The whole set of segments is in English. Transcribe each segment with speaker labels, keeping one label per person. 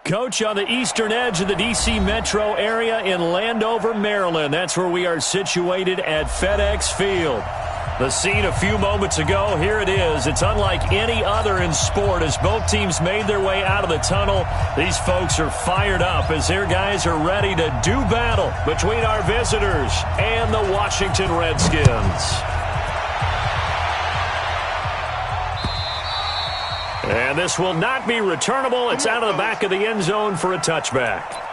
Speaker 1: Coach, on the eastern edge of the D.C. metro area in Landover, Maryland. That's where we are situated at FedEx Field. The scene a few moments ago, here it is. It's unlike any other in sport as both teams made their way out of the tunnel. These folks are fired up as their guys are ready to do battle between our visitors and the Washington Redskins. And this will not be returnable. It's out of the back of the end zone for a touchback.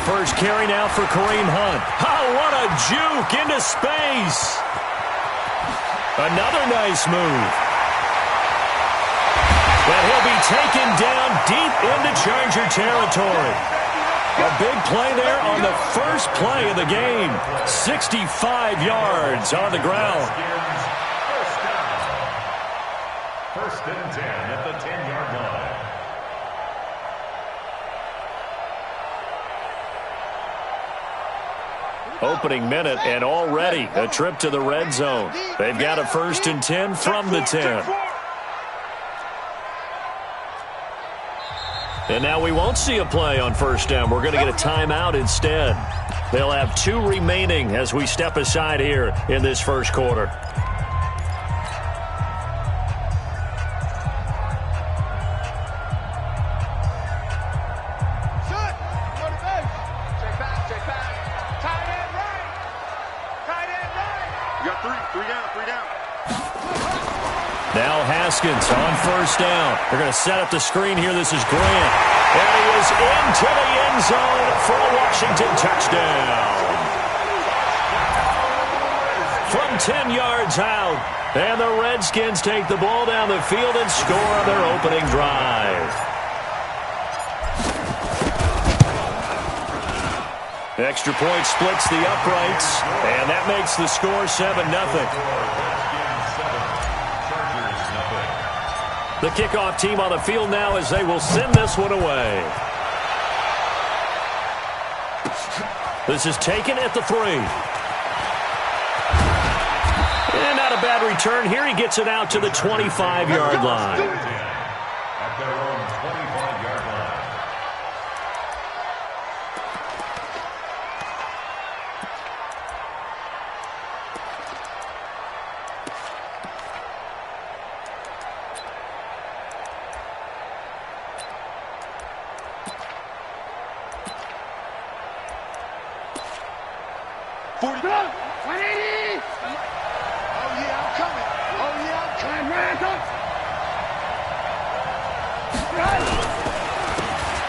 Speaker 1: First carry now for Kareem Hunt. Oh, what a juke into space. Another nice move. But he'll be taken down deep into Charger territory. A big play there on the first play of the game. 65 yards on the ground.
Speaker 2: First and 10 at the 10-yard line.
Speaker 1: Opening minute, and already a trip to the red zone. They've got a first and 10 from the 10. And now we won't see a play on first down. We're going to get a timeout instead. They'll have 2 remaining as we step aside here in this first quarter. Now Haskins on first down. They're going to set up the screen here. This is Grant. And he is into the end zone for a Washington touchdown. From 10 yards out. And the Redskins take the ball down the field and score on their opening drive. Extra point splits the uprights. And that makes the score 7-0. The kickoff team on the field now as they will send this one away. This is taken at the 3. And not a bad return. Here he gets it out to the 25-yard line.
Speaker 2: At their own 25-yard line.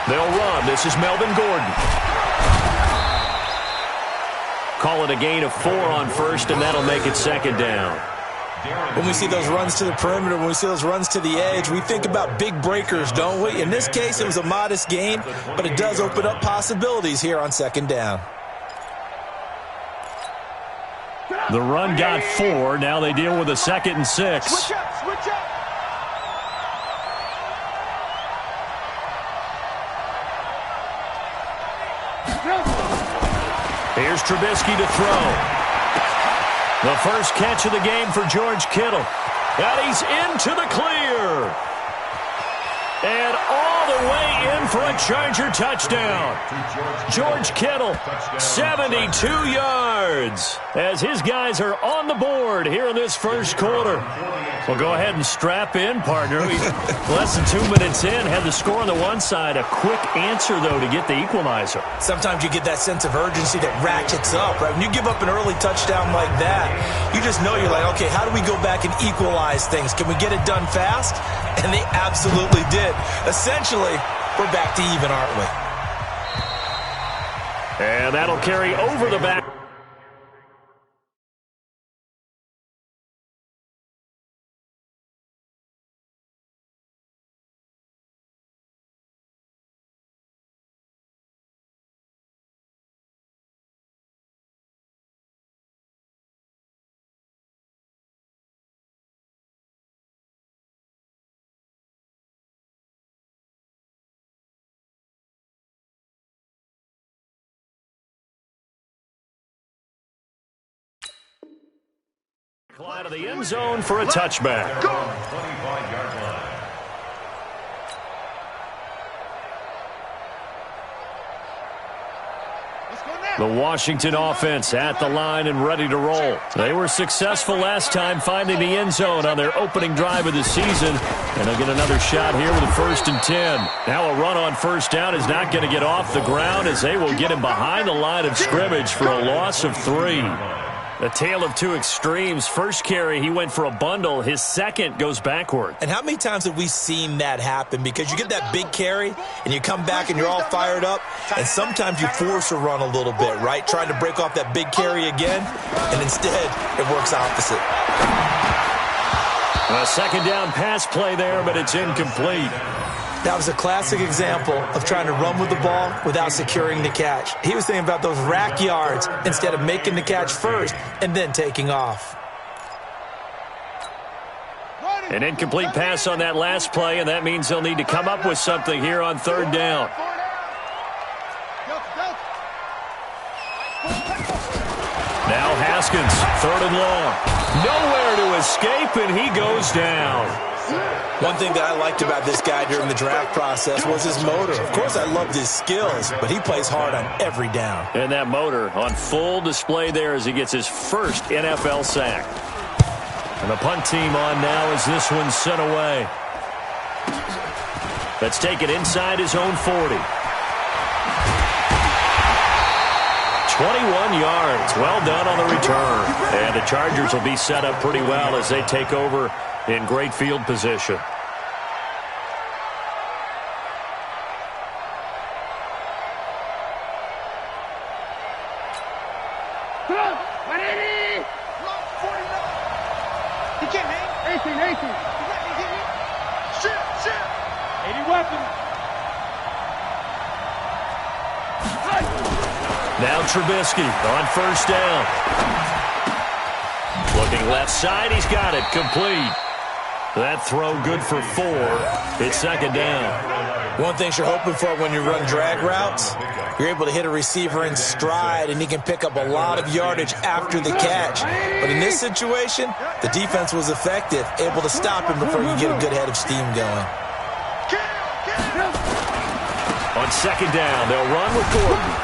Speaker 1: They'll run. This is Melvin Gordon. Call it a gain of 4 on first, and that'll make it second down.
Speaker 3: When we see those runs to the perimeter, when we see those runs to the edge, we think about big breakers, don't we? In this case, it was a modest gain, but it does open up possibilities here on second down.
Speaker 1: The run got 4. Now they deal with a 2nd and 6.
Speaker 4: Switch up.
Speaker 1: Here's Trubisky to throw. The first catch of the game for George Kittle. And he's into the clear. And all the way in for a Charger touchdown. George Kittle, 72 yards. As his guys are on the board here in this first quarter. Well, go ahead and strap in, partner. Less than 2 minutes in, had the score on the one side. A quick answer, though, to get the equalizer.
Speaker 3: Sometimes you get that sense of urgency that ratchets up, right? When you give up an early touchdown like that, you just know you're like, okay, how do we go back and equalize things? Can we get it done fast? And they absolutely did. Essentially, we're back to even, aren't we?
Speaker 1: And that'll carry over the back. Out of the end zone for a touchback.
Speaker 2: 25-yard line.
Speaker 1: The Washington offense at the line and ready to roll. They were successful last time finding the end zone on their opening drive of the season. And they'll get another shot here with a 1st and 10. Now a run on first down is not going to get off the ground as they will get him behind the line of scrimmage for a loss of 3. A tale of two extremes. First carry, he went for a bundle. His second goes backward.
Speaker 3: And how many times have we seen that happen? Because you get that big carry, and you come back and you're all fired up, and sometimes you force a run a little bit, right? Trying to break off that big carry again, and instead it works opposite.
Speaker 1: A second down pass play there, but it's incomplete.
Speaker 3: That was a classic example of trying to run with the ball without securing the catch. He was thinking about those rack yards instead of making the catch first and then taking off.
Speaker 1: An incomplete pass on that last play, and that means they'll need to come up with something here on 3rd down. Now Haskins, 3rd and long. Nowhere to escape, and he goes down.
Speaker 3: One thing that I liked about this guy during the draft process was his motor. Of course, I loved his skills, but he plays hard on every down.
Speaker 1: And that motor on full display there as he gets his first NFL sack. And the punt team on now as this one's sent away. Let's take it inside his own 40. 21 yards. Well done on the return. And the Chargers will be set up pretty well as they take over in great field position. Now Trubisky on first down. Looking left side, he's got it complete. That throw good for 4. It's 2nd down.
Speaker 3: One thing you're hoping for when you run drag routes, you're able to hit a receiver in stride, and he can pick up a lot of yardage after the catch. But in this situation, the defense was effective, able to stop him before you get a good head of steam going.
Speaker 1: On 2nd down, they'll run with Gordon.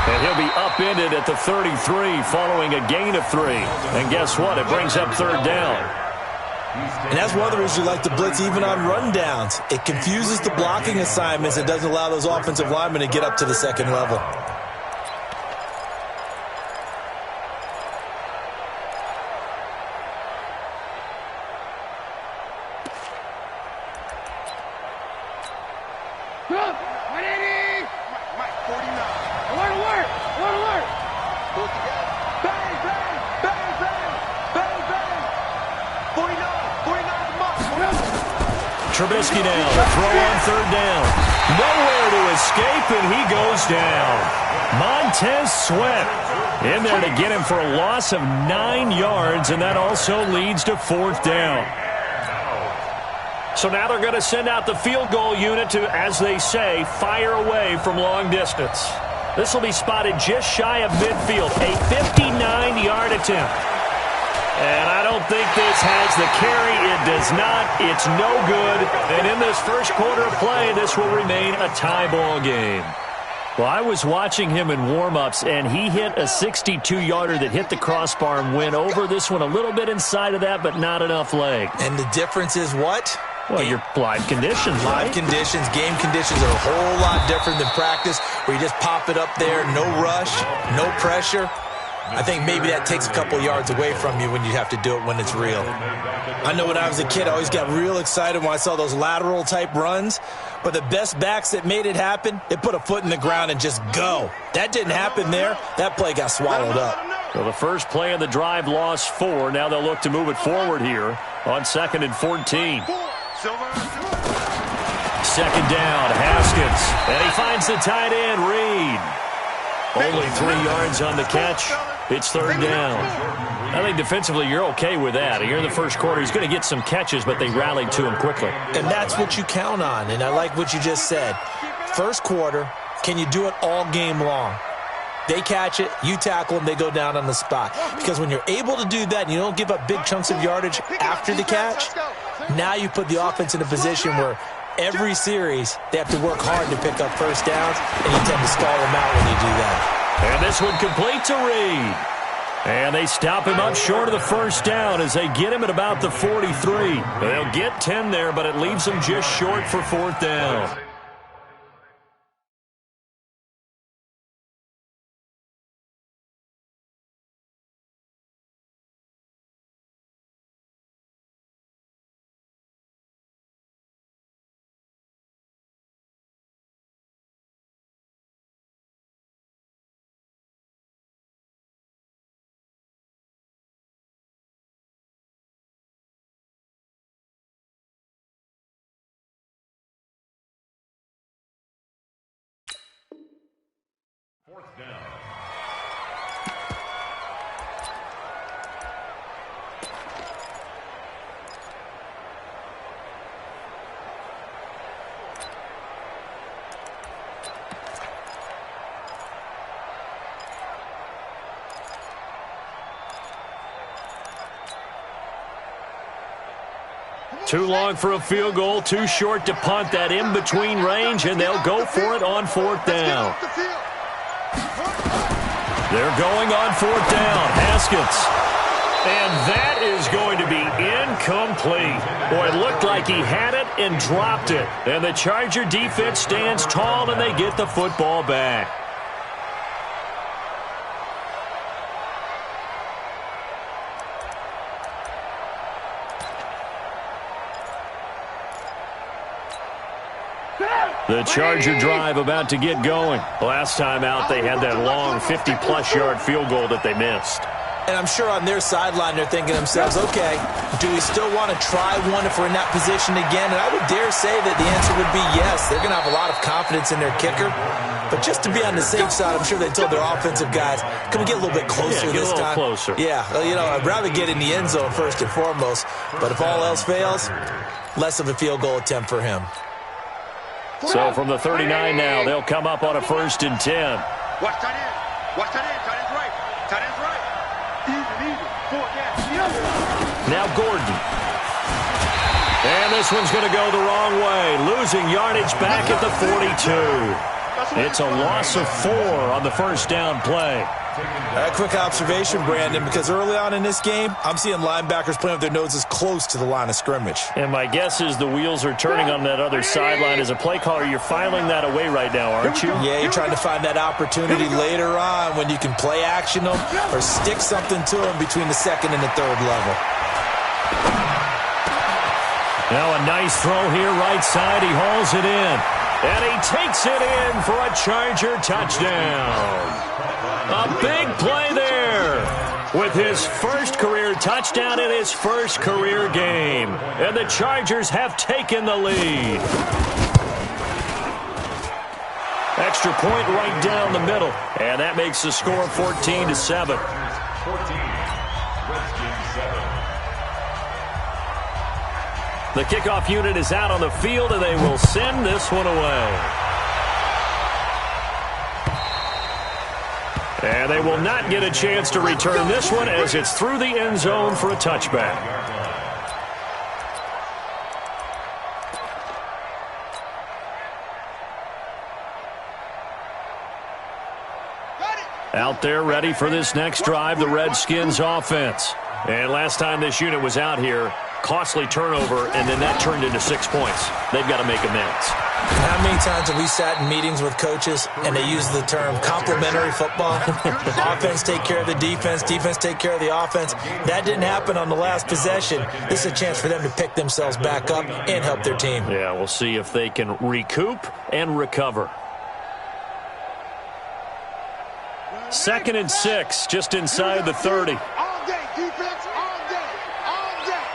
Speaker 1: And he'll be upended at the 33 following a gain of 3. And guess what? It brings up 3rd down.
Speaker 3: And that's one of the reasons you like to blitz even on rundowns. It confuses the blocking assignments. It doesn't allow those offensive linemen to get up to the 2nd level.
Speaker 1: Trubisky now, the throw on 3rd down. Nowhere to escape, and he goes down. Montez Sweat in there to get him for a loss of 9 yards, and that also leads to 4th down. So now they're going to send out the field goal unit to, as they say, fire away from long distance. This will be spotted just shy of midfield, a 59-yard attempt. And I don't think this has the carry. It does not. It's no good. And in this first quarter of play, this will remain a tie ball game. Well, I was watching him in warm-ups, and he hit a 62-yarder that hit the crossbar and went over. This one a little bit inside of that, but not enough leg.
Speaker 3: And the difference is what?
Speaker 1: Well, your live conditions, right?
Speaker 3: Live conditions, game conditions are a whole lot different than practice, where you just pop it up there, no rush, no pressure. I think maybe that takes a couple yards away from you when you have to do it when it's real. I know when I was a kid, I always got real excited when I saw those lateral-type runs. But the best backs that made it happen, they put a foot in the ground and just go. That didn't happen there. That play got swallowed up.
Speaker 1: So the first play of the drive lost 4. Now they'll look to move it forward here on 2nd and 14. 2nd down, Haskins. And he finds the tight end, Reed. Only 3 yards on the catch. It's 3rd down. I think defensively you're okay with that. Here in the first quarter, he's going to get some catches, but they rallied to him quickly.
Speaker 3: And that's what you count on, and I like what you just said. First quarter, can you do it all game long? They catch it, you tackle them, they go down on the spot. Because when you're able to do that and you don't give up big chunks of yardage after the catch, now you put the offense in a position where every series they have to work hard to pick up first downs, and you tend to stall them out when you do that.
Speaker 1: And this one complete to Reed. And they stop him up short of the first down as they get him at about the 43. They'll get 10 there, but it leaves them just short for fourth down.
Speaker 2: Fourth down.
Speaker 1: Too long for a field goal, too short to punt that in-between range, and they'll go for it on fourth down. They're going on fourth down. Haskins. And that is going to be incomplete. Boy, it looked like he had it and dropped it. And the Charger defense stands tall, and they get the football back. The Charger drive about to get going. Last time out, they had that long 50-plus yard field goal that they missed.
Speaker 3: And I'm sure on their sideline they're thinking to themselves, okay, do we still want to try one if we're in that position again? And I would dare say that the answer would be yes. They're going to have a lot of confidence in their kicker. But just to be on the safe side, I'm sure they told their offensive guys, can we get a little bit closer this time?
Speaker 1: Closer.
Speaker 3: Yeah, well, you know, I'd rather get in the end zone first and foremost. But if all else fails, less of a field goal attempt for him.
Speaker 1: So from the 39 now, they'll come up on a 1st and 10.
Speaker 4: Watch tight end. Watch tight end. Tight end's right. Tight end's right. Even. Forward down.
Speaker 1: Now Gordon. And this one's going to go the wrong way. Losing yardage back at the 42. It's a loss of 4 on the first down play.
Speaker 3: A quick observation, Brandon, because early on in this game, I'm seeing linebackers playing with their noses close to the line of scrimmage.
Speaker 1: And my guess is the wheels are turning on that other sideline. As a play caller, you're filing that away right now, aren't you?
Speaker 3: Yeah, you're trying to find that opportunity later on when you can play action them or stick something to them between the second and the third level.
Speaker 1: Now a nice throw here right side. He hauls it in. And he takes it in for a Charger touchdown. A big play there with his first career touchdown in his first career game. And the Chargers have taken the lead. Extra point right down the middle. And that makes the score 14-7.
Speaker 2: 14. Redskins 7.
Speaker 1: The kickoff unit is out on the field, and they will send this one away. And they will not get a chance to return this one as it's through the end zone for a touchback. Out there ready for this next drive, the Redskins offense. And last time this unit was out here, costly turnover, and then that turned into 6 points. They've got to make amends.
Speaker 3: How many times have we sat in meetings with coaches and they use the term complementary football? Offense take care of the defense, defense take care of the offense. That didn't happen on the last possession. This is a chance for them to pick themselves back up and help their team.
Speaker 1: Yeah, we'll see if they can recoup and recover. 2nd and 6, just inside the 30.
Speaker 4: All day, defense, all day, all day.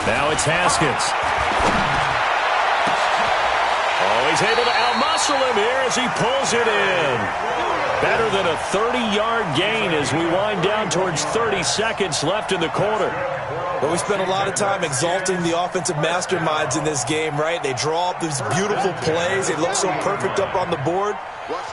Speaker 1: Now it's Haskins. Oh, he's able to outmuscle hustle him here as he pulls it in. Better than a 30-yard gain as we wind down towards 30 seconds left in the quarter.
Speaker 3: But we spent a lot of time exalting the offensive masterminds in this game, right? They draw up these beautiful plays. They look so perfect up on the board.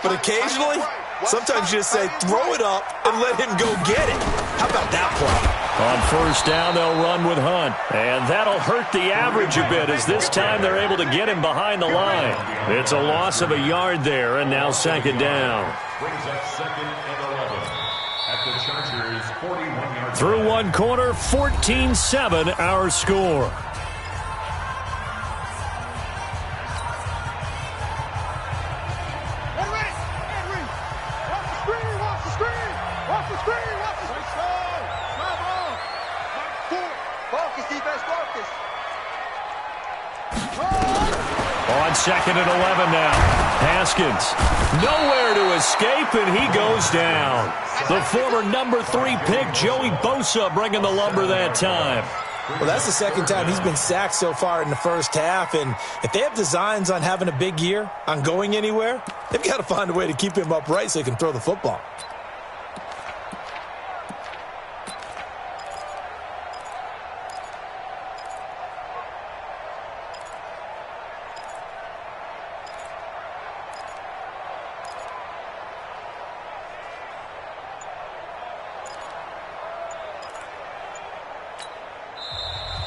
Speaker 3: But occasionally, sometimes you just say, throw it up and let him go get it. How about that play?
Speaker 1: On first down, they'll run with Hunt. And that'll hurt the average a bit as this time they're able to get him behind the line. It's a loss of a yard there, and now second down.
Speaker 2: Brings up second and 11 at the Chargers' 41-yard.
Speaker 1: Through one quarter, 14-7 our score. On second and 11 now. Haskins, nowhere to escape, and he goes down. The former number 3 pick, Joey Bosa, bringing the lumber that time.
Speaker 3: Well, that's the second time he's been sacked so far in the first half, and if they have designs on having a big year, on going anywhere, they've got to find a way to keep him upright so he can throw the football.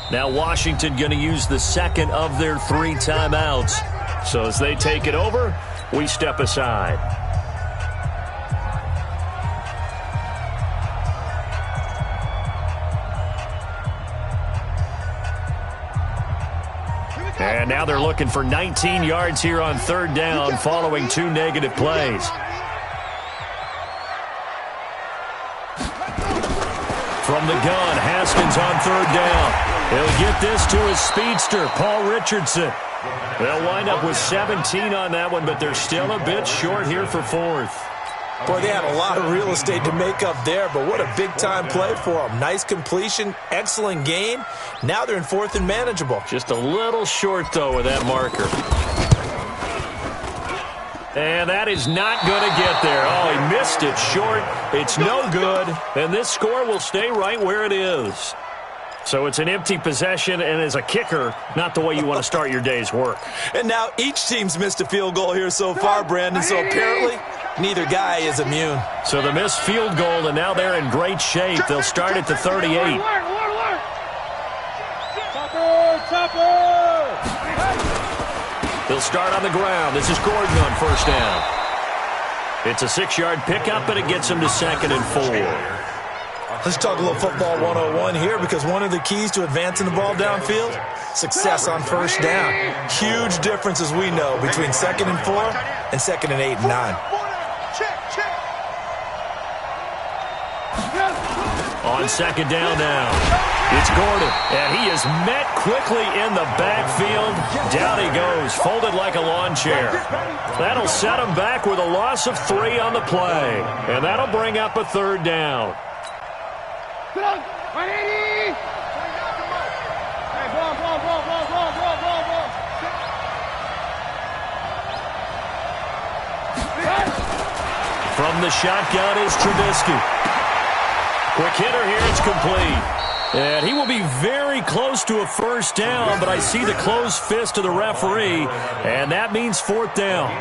Speaker 1: Now Washington going to use the second of their 3 timeouts. So as they take it over, we step aside. And now they're looking for 19 yards here on third down following 2 negative plays. From the gun, Haskins on third down. He'll get this to his speedster, Paul Richardson. They'll wind up with 17 on that one, but they're still a bit short here for fourth.
Speaker 3: Boy, they had a lot of real estate to make up there, but what a big-time play for them. Nice completion, excellent gain. Now they're in fourth and manageable.
Speaker 1: Just a little short, though, with that marker. And that is not going to get there. Oh, he missed it short. It's no good. And this score will stay right where it is. So it's an empty possession, and as a kicker, not the way you want to start your day's work.
Speaker 3: And now each team's missed a field goal here so far, Brandon, so apparently neither guy is immune.
Speaker 1: So the missed field goal, and now they're in great shape. They'll start at the 38. They'll start on the ground. This is Gordon on first down. It's a 6-yard pickup, but it gets him to second and 4.
Speaker 3: Let's talk a little football 101 here, because one of the keys to advancing the ball downfield, success on first down. Huge difference, as we know, between second and 4 and second and 8 and 9.
Speaker 1: On second down now, it's Gordon, and he is met quickly in the backfield. Down he goes, folded like a lawn chair. That'll set him back with a loss of 3 on the play, and that'll bring up a third down. From the shotgun is Trubisky. Quick hitter here, it's complete. And he will be very close to a first down, but I see the closed fist of the referee, and that means fourth down.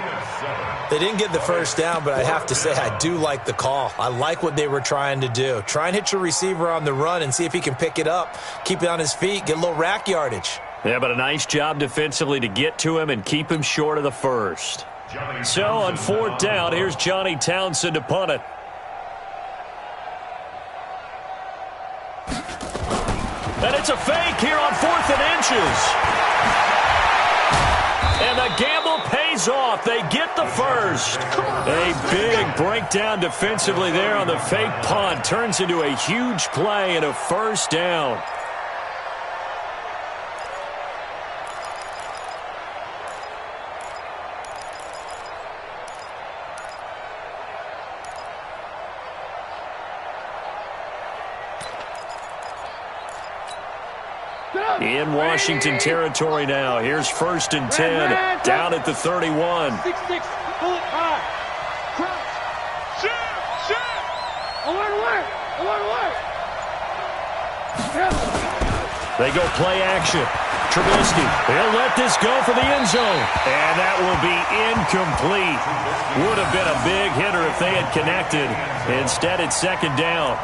Speaker 3: They didn't get the first down, but I have to say I do like the call. I like what they were trying to do. Try and hit your receiver on the run and see if he can pick it up, keep it on his feet, get a little rack yardage.
Speaker 1: Yeah, but a nice job defensively to get to him and keep him short of the first. So on fourth down, here's Johnny Townsend to punt it. And it's a fake here on 4th and inches. And the gamble pays off. They get the first. A big breakdown defensively there on the fake punt. Turns into a huge play and a first down. In Washington territory now. Here's 1st and 10. Down at the 31.
Speaker 4: 6-6. Pull it high. Crouch. Shoot. Alert.
Speaker 1: They go play action. Trubisky, he'll let this go for the end zone. And that will be incomplete. Would have been a big hitter if they had connected. Instead, it's 2nd down.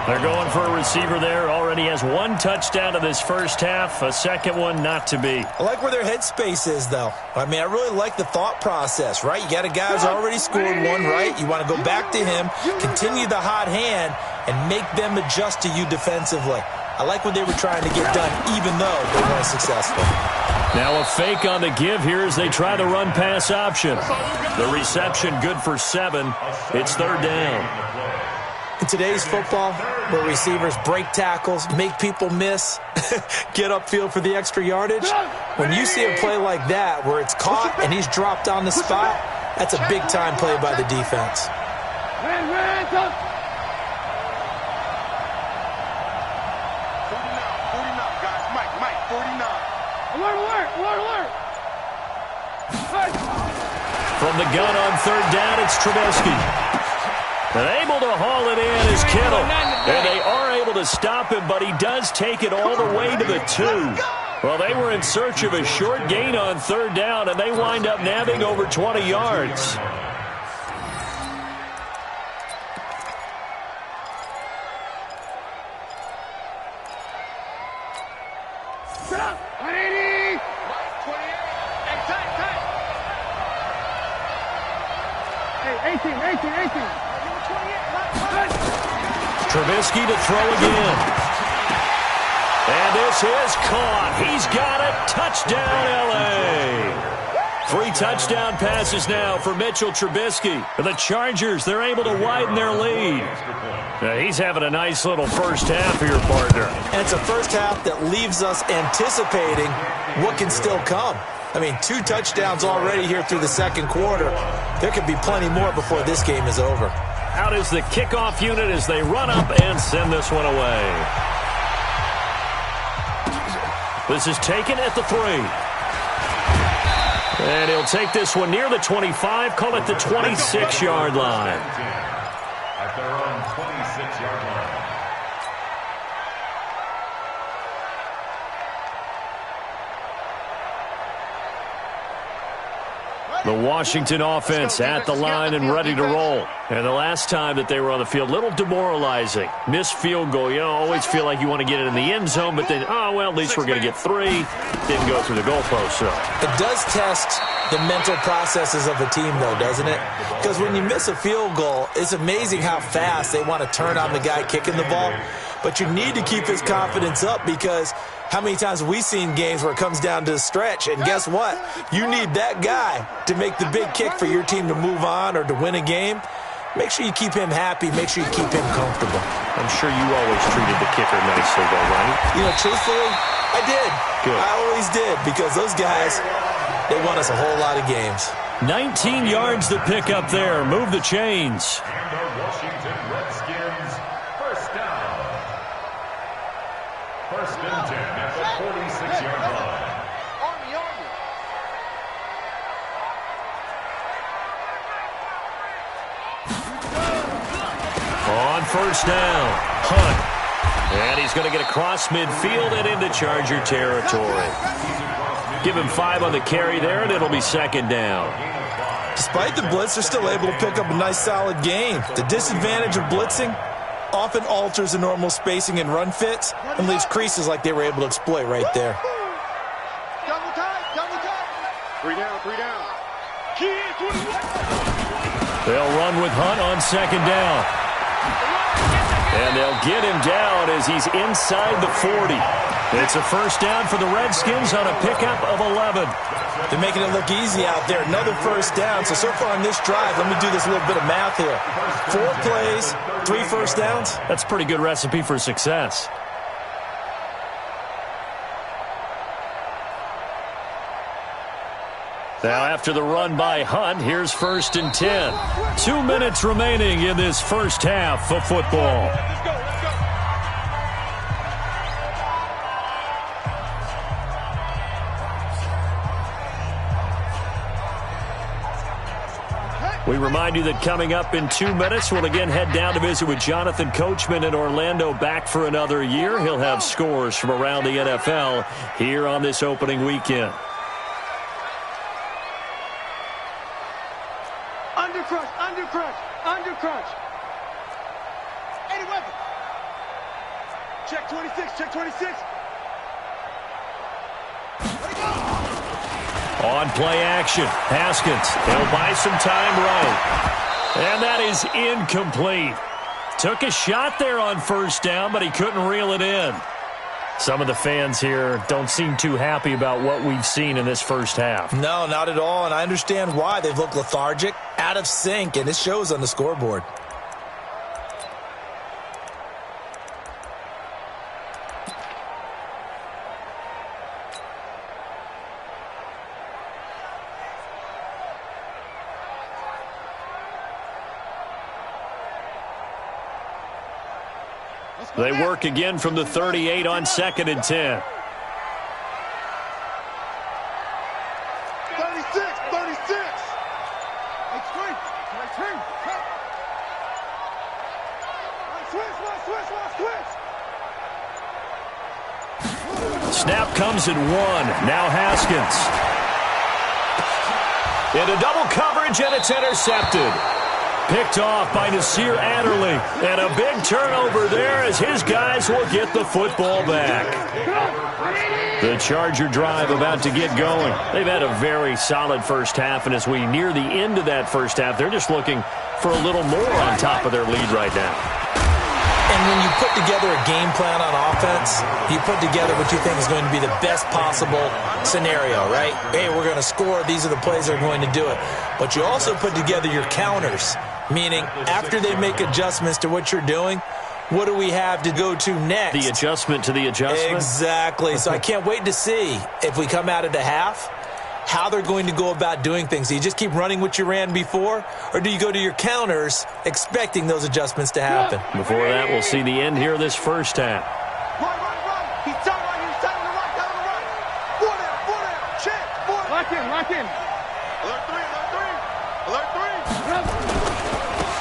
Speaker 1: They're going for a receiver there. Already has 1 touchdown in this first half. A second one not to be.
Speaker 3: I like where their headspace is, though. I mean, I really like the thought process, right? You got a guy who's already scored one, right? You want to go back to him, continue the hot hand, and make them adjust to you defensively. I like what they were trying to get done, even though they weren't successful.
Speaker 1: Now a fake on the give here as they try the run-pass option. The reception good for 7. It's 3rd down.
Speaker 3: In today's football, where receivers break tackles, make people miss, get upfield for the extra yardage, when you see a play like that where it's caught and he's dropped on the spot, that's a big-time play by the defense.
Speaker 4: 49. Alert.
Speaker 1: From the gun on 3rd down, it's Trubisky. And able to haul it in is Kittle. And they are able to stop him, but he does take it all the way to the 2. Well, they were in search of a short gain on 3rd down, and they wind up nabbing over 20 yards. Trubisky to throw again. And this is caught. He's got it. Touchdown, L.A. 3 touchdown passes now for Mitchell Trubisky. The Chargers, they're able to widen their lead. He's having a nice little first half here, partner.
Speaker 3: And it's a first half that leaves us anticipating what can still come. I mean, 2 touchdowns already here through the 2nd quarter. There could be plenty more before this game is over.
Speaker 1: Out is the kickoff unit as they run up and send this one away. This is taken at the 3. And he'll take this one near the 25, call it the 26-yard line.
Speaker 2: At their own 26-yard line.
Speaker 1: The Washington offense at the line and ready to roll. And the last time that they were on the field, a little demoralizing. Missed field goal. You always feel like you want to get it in the end zone, but then, oh, well, at least we're going to get 3. Didn't go through the goalpost, so.
Speaker 3: It does test the mental processes of a team, though, doesn't it? Because when you miss a field goal, it's amazing how fast they want to turn on the guy kicking the ball. But you need to keep his confidence up because how many times have we seen games where it comes down to the stretch, and guess what? You need that guy to make the big kick for your team to move on or to win a game. Make sure you keep him happy. Make sure you keep him comfortable.
Speaker 1: I'm sure you always treated the kicker nicely, though, right?
Speaker 3: You know, truthfully, I did.
Speaker 1: Good.
Speaker 3: I always did because those guys, they won us a whole lot of games.
Speaker 1: 19 yards to pick up there. Move the chains.
Speaker 2: And the Washington Redskins, first down. 1st and 10 at the 46-yard line.
Speaker 1: On 1st down, Hunt. And he's going to get across midfield and into Charger territory. Give him 5 on the carry there, and it'll be 2nd down.
Speaker 3: Despite the blitz, they're still able to pick up a nice, solid game. The disadvantage of blitzing often alters the normal spacing and run fits and leaves creases like they were able to exploit right there.
Speaker 4: Double time. 3 down.
Speaker 1: They'll run with Hunt on 2nd down. And they'll get him down as he's inside the 40. It's a first down for the Redskins on a pickup of 11.
Speaker 3: They're making it look easy out there. Another first down. So far on this drive, let me do this little bit of math here. 4 plays, 3 first downs.
Speaker 1: That's a pretty good recipe for success. Now after the run by Hunt, here's 1st and 10. 2 minutes remaining in this first half of football. We remind you that coming up in 2 minutes, we'll again head down to visit with Jonathan Coachman in Orlando, back for another year. He'll have scores from around the NFL here on this opening weekend.
Speaker 4: Under crunch, under crunch, under crunch. 80 weapon. Check 26, check 26.
Speaker 1: On play action, Haskins. He'll buy some time right. And that is incomplete. Took a shot there on first down, but he couldn't reel it in. Some of the fans here don't seem too happy about what we've seen in this first half.
Speaker 3: No, not at all, and I understand why. They've looked lethargic, out of sync, and it shows on the scoreboard.
Speaker 1: They work again from the 38 on 2nd and 10.
Speaker 4: 36, 36.
Speaker 1: Snap comes at 1. Now Haskins. Into double coverage, and it's intercepted. Picked off by Nasir Adderley. And a big turnover there as his guys will get the football back. The Charger drive about to get going. They've had a very solid first half, and as we near the end of that first half, they're just looking for a little more on top of their lead right now.
Speaker 3: And when you put together a game plan on offense, you put together what you think is going to be the best possible scenario, right? Hey, we're going to score. These are the plays that are going to do it. But you also put together your counters, meaning after they make adjustments to what you're doing, what do we have to go to next?
Speaker 1: The adjustment to the adjustment?
Speaker 3: Exactly. So I can't wait to see if we come out of the half, how they're going to go about doing things. Do you just keep running what you ran before, or do you go to your counters expecting those adjustments to happen?
Speaker 1: Before that, we'll see the end here of this first half.
Speaker 4: Run. He's tight right, he's tight on the right, down on the right. Four down. Check. Lock in. Alert 3.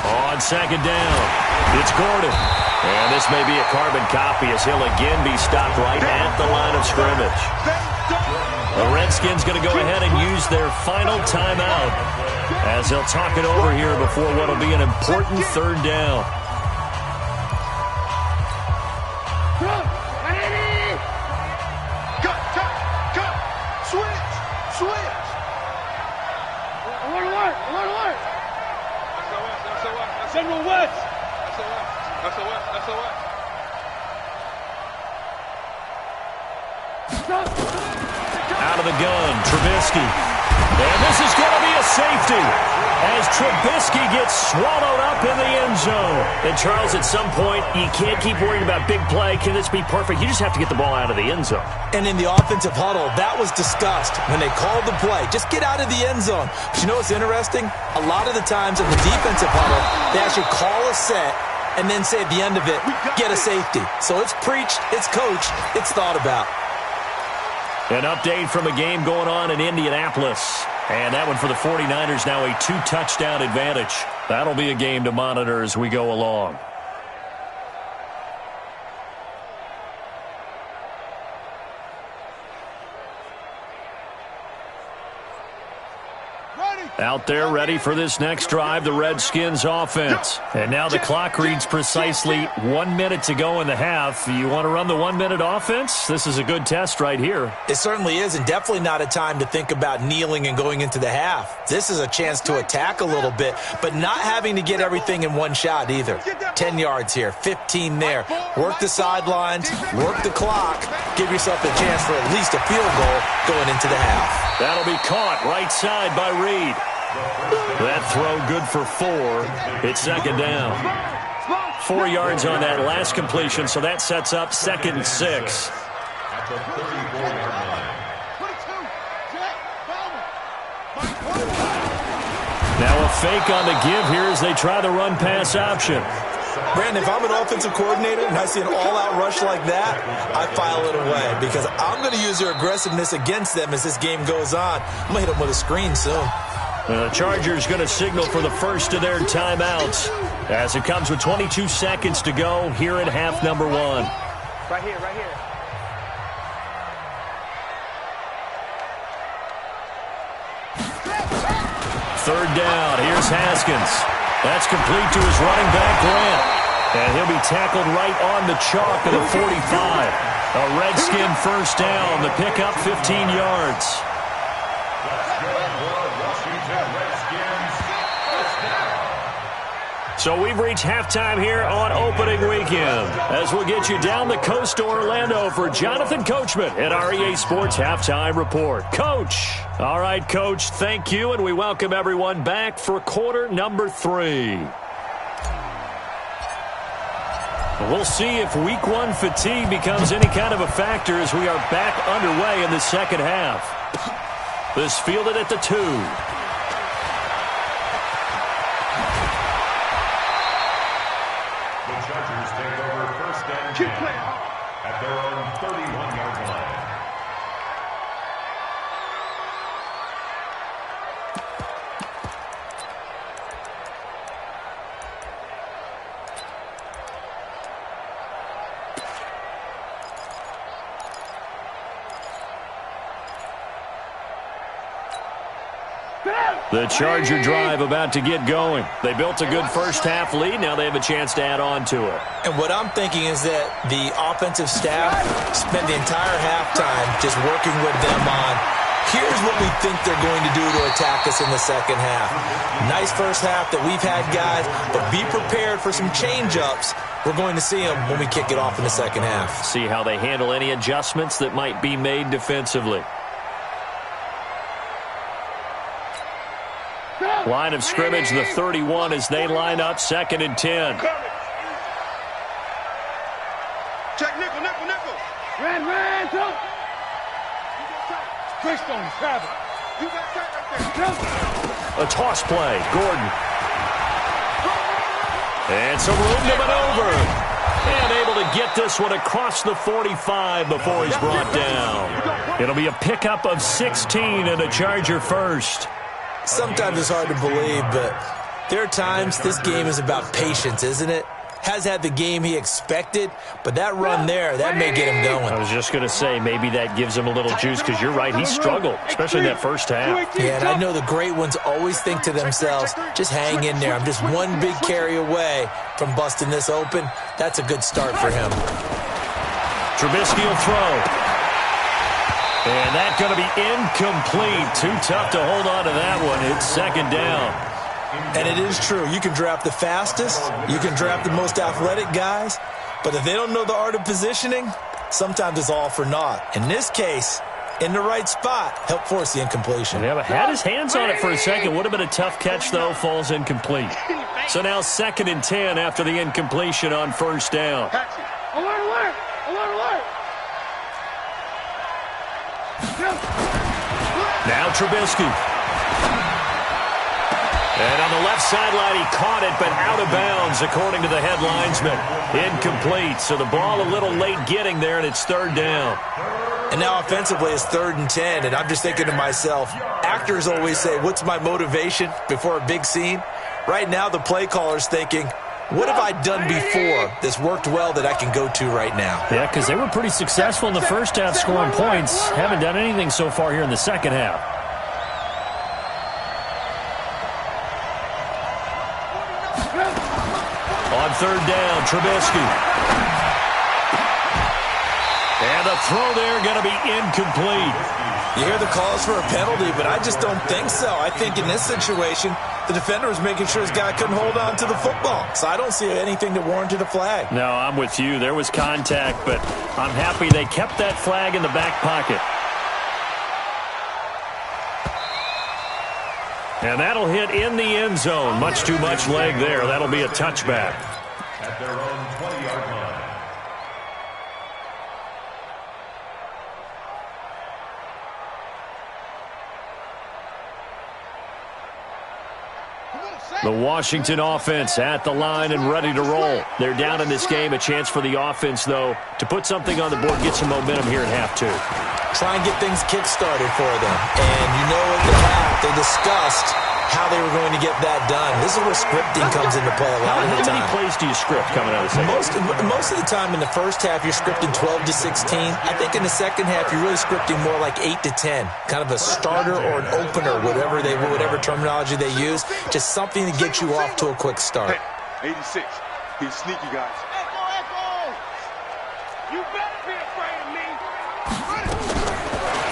Speaker 1: On 2nd down, it's Gordon. And this may be a carbon copy as he'll again be stopped right at the line of scrimmage. The Redskins going to go ahead and use their final timeout as they'll talk it over here before what will be an important 3rd down.
Speaker 4: Cut. Switch. Alert. General West. SOS.
Speaker 1: Out of the gun, Trubisky. And this is going to be a safety as Trubisky gets swallowed up in the end zone. And, Charles, at some point, you can't keep worrying about big play. Can this be perfect? You just have to get the ball out of the end zone.
Speaker 3: And in the offensive huddle, that was discussed when they called the play. Just get out of the end zone. But you know what's interesting? A lot of the times in the defensive huddle, they actually call a set and then say at the end of it, get a safety. So it's preached, it's coached, it's thought about.
Speaker 1: An update from a game going on in Indianapolis. And that one for the 49ers, now a 2-touchdown advantage. That'll be a game to monitor as we go along. Out there ready for this next drive, the Redskins offense. And now the clock reads precisely 1 minute to go in the half. You want to run the 1 minute offense? This is a good test right here.
Speaker 3: It certainly is, and definitely not a time to think about kneeling and going into the half. This is a chance to attack a little bit, but not having to get everything in one shot either. 10 yards here, 15 there. Work the sidelines, work the clock, give yourself a chance for at least a field goal going into the half.
Speaker 1: That'll be caught right side by Reed. That throw good for 4. It's 2nd down. 4 yards on that last completion, so that sets up 2nd and 6.
Speaker 2: At the 34-yard line.
Speaker 1: Now a fake on the give here as they try the run-pass option.
Speaker 3: Brandon, if I'm an offensive coordinator and I see an all-out rush like that, I file it away because I'm going to use their aggressiveness against them as this game goes on. I'm going to hit them with a screen soon.
Speaker 1: The Chargers going to signal for the first of their timeouts as it comes with 22 seconds to go here in half number 1.
Speaker 4: Right here, right here.
Speaker 1: Third down. Here's Haskins. That's complete to his running back, Grant. And he'll be tackled right on the chalk of the 45. A Redskin first down. The pickup 15 yards. So we've reached halftime here on opening weekend as we'll get you down the coast to Orlando for Jonathan Coachman at our EA Sports Halftime Report. Coach. All right, Coach, thank you, and we welcome everyone back for quarter number 3. We'll see if week 1 fatigue becomes any kind of a factor as we are back underway in the second half. This fielded at the 2.
Speaker 2: Keep playing at their own 31-yard line.
Speaker 1: The Charger drive about to get going. They built a good first-half lead. Now they have a chance to add on to it.
Speaker 3: And what I'm thinking is that the offensive staff spent the entire halftime just working with them on, here's what we think they're going to do to attack us in the second half. Nice first half that we've had, guys, but be prepared for some change-ups. We're going to see them when we kick it off in the second half.
Speaker 1: See how they handle any adjustments that might be made defensively. Line of scrimmage, the 31 as they line up, 2nd and 10.
Speaker 4: Check nickel, nickel, nickel. Ran, jump. Greystone, grab it. You got that right there. Jump.
Speaker 1: A toss play, Gordon. And some room to maneuver. And able to get this one across the 45 before he's brought down. It'll be a pickup of 16 and a Charger first.
Speaker 3: Sometimes it's hard to believe, but there are times this game is about patience, isn't it? Has had the game he expected, but that run there, that may get him going.
Speaker 1: I was just going to say, maybe that gives him a little juice, because you're right, he struggled, especially in that first half.
Speaker 3: Yeah, and I know the great ones always think to themselves, just hang in there. I'm just one big carry away from busting this open. That's a good start for him.
Speaker 1: Trubisky will throw. And that's going to be incomplete. Too tough to hold on to that one. It's 2nd down.
Speaker 3: And it is true. You can draft the fastest. You can draft the most athletic guys. But if they don't know the art of positioning, sometimes it's all for naught. In this case, in the right spot, help force the incompletion.
Speaker 1: Yeah, but had his hands on it for a second. Would have been a tough catch, though. Falls incomplete. So now 2nd and 10 after the incompletion on 1st down.
Speaker 4: Alert, alert, alert, alert.
Speaker 1: Now Trubisky. And on the left sideline, he caught it, but out of bounds, according to the head linesman. Incomplete, so the ball a little late getting there, and it's 3rd down.
Speaker 3: And now offensively, it's 3rd and 10, and I'm just thinking to myself, actors always say, what's my motivation before a big scene? Right now, the play caller's thinking, what have I done before that's worked well that I can go to right now?
Speaker 1: Yeah, because they were pretty successful in the first half scoring points. Haven't done anything so far here in the second half. On 3rd down, Trubisky. And the throw there going to be incomplete.
Speaker 3: You hear the calls for a penalty, but I just don't think so. I think in this situation, the defender was making sure his guy couldn't hold on to the football. So I don't see anything that warranted a flag.
Speaker 1: No, I'm with you. There was contact, but I'm happy they kept that flag in the back pocket. And that'll hit in the end zone. Much too much leg there. That'll be a touchback.
Speaker 2: At their own 20-yard line.
Speaker 1: The Washington offense at the line and ready to roll. They're down in this game. A chance for the offense, though, to put something on the board, get some momentum here in half 2.
Speaker 3: Try and get things kick-started for them. And you know at the half, They discussed how they were going to get that done. This is where scripting comes into play a lot of the time.
Speaker 1: How many plays do you script coming out of the second?
Speaker 3: Most of the time in the first half, you're scripting 12 to 16. I think in the second half, you're really scripting more like 8 to 10. Kind of a starter or an opener, whatever terminology they use. Just something to get you off to a quick start.
Speaker 4: Hey, 86. He's sneaky, guys. Echo! You better be afraid of me.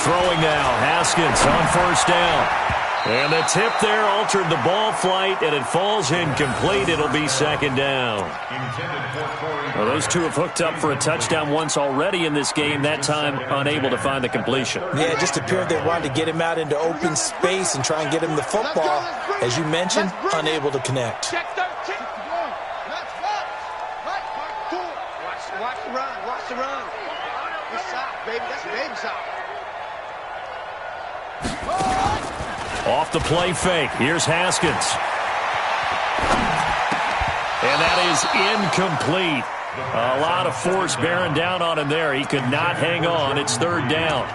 Speaker 1: Throwing now, Haskins on first down. And the tip there altered the ball flight, and it falls incomplete. It'll be second down. Well, those two have hooked up for a touchdown once already in this game, that time unable to find the completion.
Speaker 3: Yeah, it just appeared they wanted to get him out into open space and try and get him the football. As you mentioned, unable to connect.
Speaker 4: Check 13. Watch the run. Watch the run. It's soft, baby. That's baby soft.
Speaker 1: Off the play fake. Here's Haskins. And that is incomplete. A lot of force bearing down on him there. He could not hang on. It's third down.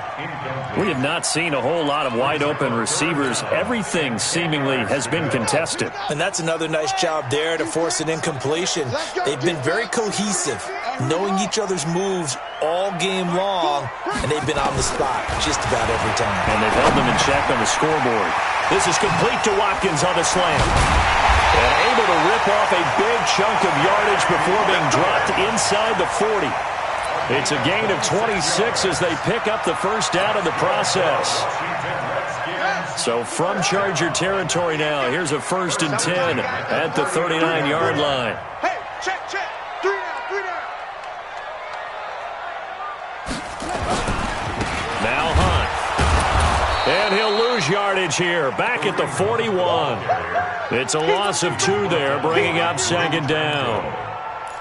Speaker 1: We have not seen a whole lot of wide open receivers. Everything seemingly has been contested.
Speaker 3: And that's another nice job there to force an incompletion. They've been very cohesive, knowing each other's moves all game long, and they've been on the spot just about every time.
Speaker 1: And they've held them in check on the scoreboard. This is complete to Watkins on the slam. And able to rip off a big chunk of yardage before being dropped inside the 40. It's a gain of 26 as they pick up the first down in the process. So from Charger territory now, here's a 1st and 10 at the 39-yard line.
Speaker 4: Hey, check. 3 down.
Speaker 1: Now Hunt. And he'll lose yardage here, back at the 41. It's a loss of 2 there, bringing up second down.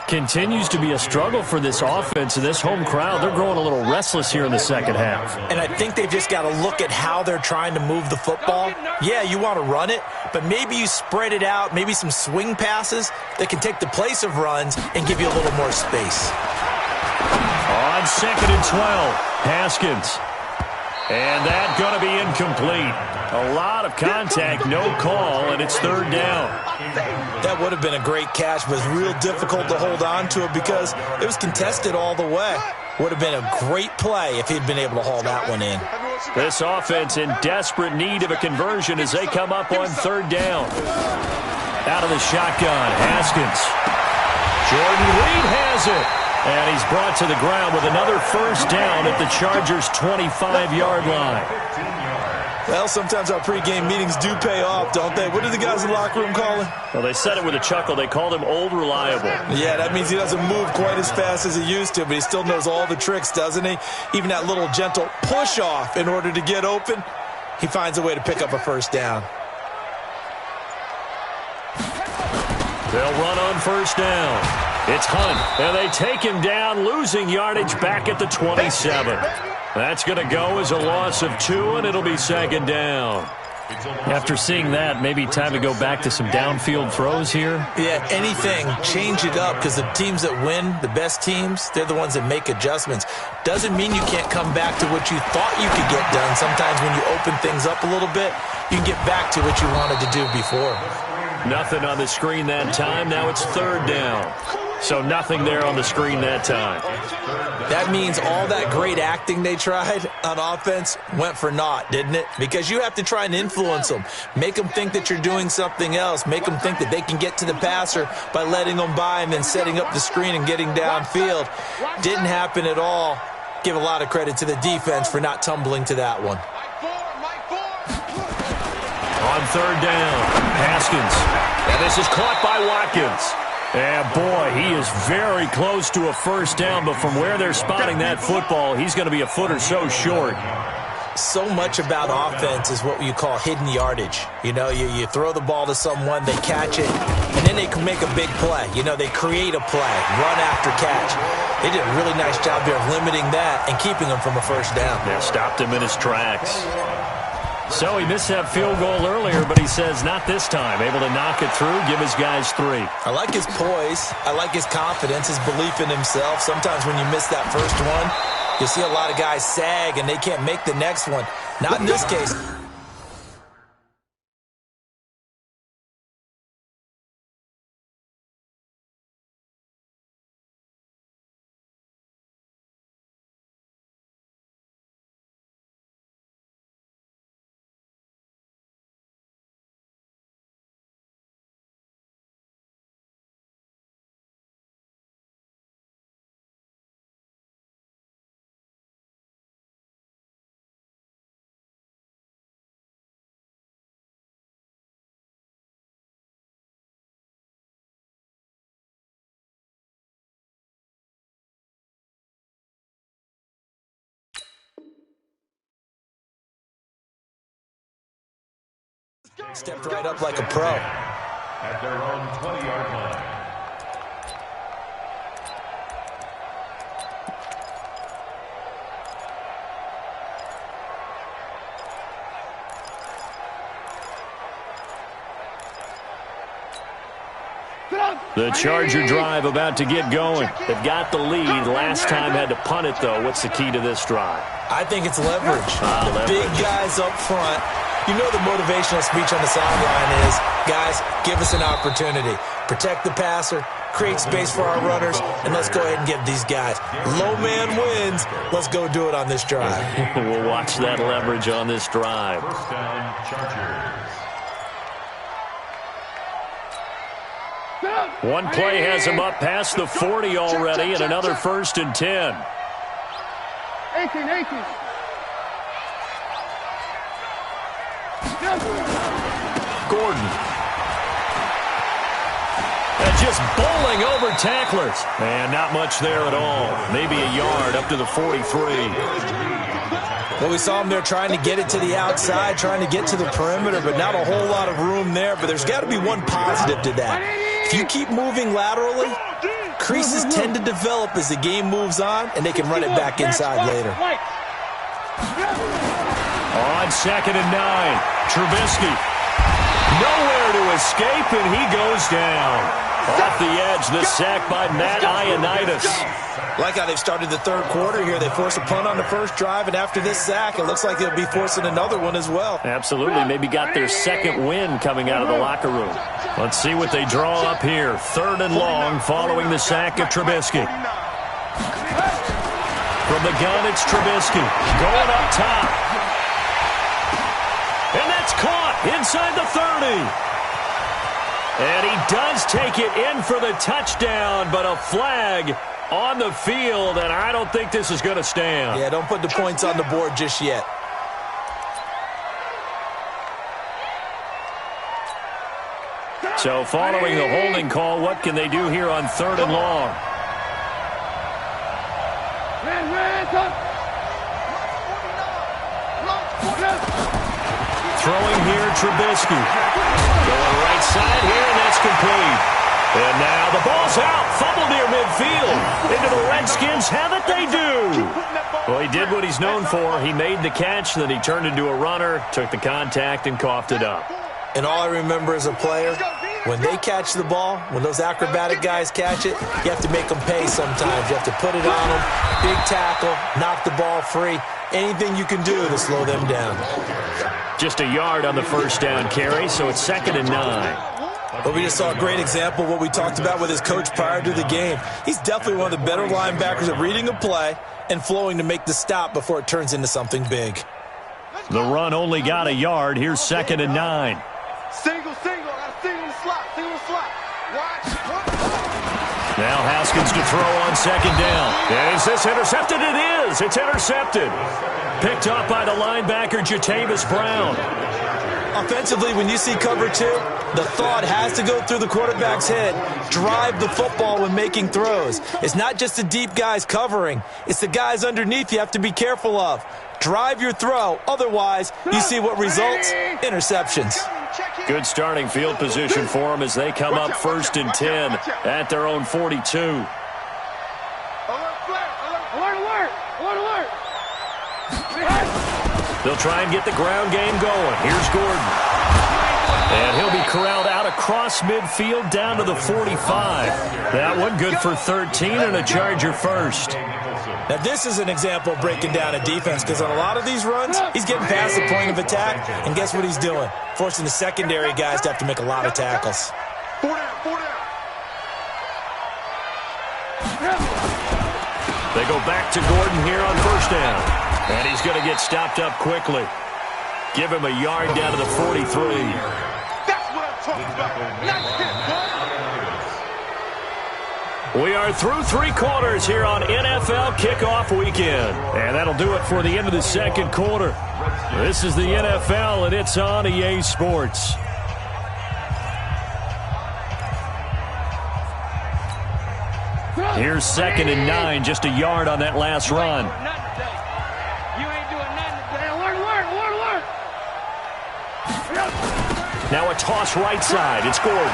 Speaker 1: Continues to be a struggle for this offense and this home crowd. They're growing a little restless here in the second half.
Speaker 3: And I think they've just got to look at how they're trying to move the football. Yeah, you want to run it, but maybe you spread it out, maybe some swing passes that can take the place of runs and give you a little more space.
Speaker 1: On 2nd and 12, Haskins. And that's going to be incomplete. A lot of contact, no call, and it's third down.
Speaker 3: That would have been a great catch, but it's real difficult to hold on to it because it was contested all the way. Would have been a great play if he'd been able to haul that one in.
Speaker 1: This offense in desperate need of a conversion as they come up on third down. Out of the shotgun, Haskins. Jordan Reed has it. And he's brought to the ground with another first down at the Chargers' 25-yard line.
Speaker 3: Well, sometimes our pregame meetings do pay off, don't they? What do the guys in the locker room call him?
Speaker 1: Well, they said it with a chuckle. They called him Old Reliable.
Speaker 3: Yeah, that means he doesn't move quite as fast as he used to, but he still knows all the tricks, doesn't he? Even that little gentle push-off in order to get open, he finds a way to pick up a first down.
Speaker 1: They'll run on first down. It's Hunt, and they take him down, losing yardage back at the 27. That's going to go as a loss of 2, and it'll be second down. After seeing that, maybe time to go back to some downfield throws here?
Speaker 3: Yeah, anything. Change it up because the teams that win, the best teams, they're the ones that make adjustments. Doesn't mean you can't come back to what you thought you could get done. Sometimes when you open things up a little bit, you can get back to what you wanted to do before.
Speaker 1: Nothing on the screen that time. Now it's third down. So nothing there on the screen that time.
Speaker 3: That means all that great acting they tried on offense went for naught, didn't it? Because you have to try and influence them. Make them think that you're doing something else. Make them think that they can get to the passer by letting them by and then setting up the screen and getting downfield. Didn't happen at all. Give a lot of credit to the defense for not tumbling to that one.
Speaker 1: On third down, Haskins. And this is caught by Watkins. And, boy, he is very close to a first down, but from where they're spotting that football, he's going to be a foot or so short.
Speaker 3: So much about offense is what you call hidden yardage. You know, you throw the ball to someone, they catch it, and then they can make a big play. You know, they create a play, run after catch. They did a really nice job there of limiting that and keeping him from a first down.
Speaker 1: Yeah, stopped him in his tracks. So he missed that field goal earlier, but he says not this time. Able to knock it through, give his guys 3.
Speaker 3: I like his poise. I like his confidence, his belief in himself. Sometimes when you miss that first one, you see a lot of guys sag and they can't make the next one. Not in this case. Stepped right up like a pro.
Speaker 2: At their own 20-yard line.
Speaker 1: The Charger drive about to get going. They've got the lead. Last time had to punt it, though. What's the key to this drive?
Speaker 3: I think it's leverage. The big guys up front. You know the motivational speech on the sideline is, guys, give us an opportunity. Protect the passer, create space for our runners, and let's go ahead and get these guys. Low man wins. Let's go do it on this drive.
Speaker 1: We'll watch that leverage on this drive.
Speaker 2: First down, Chargers.
Speaker 1: One play has him up past the 40 already, and another 1st and 10.
Speaker 4: 18.
Speaker 1: Gordon. And just bowling over tacklers. And not much there at all. Maybe a yard up to the 43.
Speaker 3: Well, we saw him there trying to get it to the outside, trying to get to the perimeter, but not a whole lot of room there. But there's got to be one positive to that. If you keep moving laterally, creases tend to develop as the game moves on, and they can run it back inside later.
Speaker 1: On 2nd and 9, Trubisky. Nowhere to escape, and he goes down. Off the edge, the sack by Matt Ioannidis.
Speaker 3: Like how they've started the third quarter here. They force a punt on the first drive, and after this sack, it looks like they'll be forcing another one as well.
Speaker 1: Absolutely. Maybe got their second win coming out of the locker room. Let's see what they draw up here. 3rd and long following the sack of Trubisky. From the gun, it's Trubisky. Going up top. And that's caught inside the 30. And he does take it in for the touchdown, but a flag on the field, and I don't think this is going to stand.
Speaker 3: Yeah, don't put the points on the board just yet.
Speaker 1: So following the holding call, what can they do here on 3rd and long? Throwing here, Trubisky. Going right side here, and that's complete. And now the ball's out. Fumble near midfield. Into the Redskins. Have it they do. Well, he did what he's known for. He made the catch, then he turned into a runner, took the contact, and coughed it up.
Speaker 3: And all I remember as a player, when they catch the ball, when those acrobatic guys catch it, you have to make them pay sometimes. You have to put it on them, big tackle, knock the ball free. Anything you can do to slow them down.
Speaker 1: Just a yard on the first down carry, so it's 2nd and 9.
Speaker 3: But we just saw a great example of what we talked about with his coach prior to the game. He's definitely one of the better linebackers at reading a play and flowing to make the stop before it turns into something big.
Speaker 1: The run only got a yard. Here's 2nd and 9.
Speaker 4: Single, single slot. Watch.
Speaker 1: Now Haskins to throw on 2nd down. And is this intercepted? It is. It's intercepted. Picked up by the linebacker, Jatavis Brown.
Speaker 3: Offensively, when you see cover 2, the thought has to go through the quarterback's head. Drive the football when making throws. It's not just the deep guys covering. It's the guys underneath you have to be careful of. Drive your throw. Otherwise, you see what results? Interceptions.
Speaker 1: Good starting field position for them as they come up 1st and 10 at their own 42.
Speaker 4: Alert.
Speaker 1: They'll try and get the ground game going. Here's Gordon. And he'll be corralled out across midfield down to the 45. That one good for 13 and a Charger first.
Speaker 3: Now, this is an example of breaking down a defense because on a lot of these runs, he's getting past the point of attack, and guess what he's doing? Forcing the secondary guys to have to make a lot of tackles.
Speaker 4: 4 down.
Speaker 1: They go back to Gordon here on 1st down. And he's going to get stopped up quickly. Give him a yard down to the 43.
Speaker 4: That's what I'm talking about. Nice hit,
Speaker 1: We are through 3 quarters here on NFL Kickoff Weekend. And that'll do it for the end of the 2nd quarter. This is the NFL, and it's on EA Sports. Here's 2nd and 9, just a yard on that last run. Now a toss right side. It's Gordon.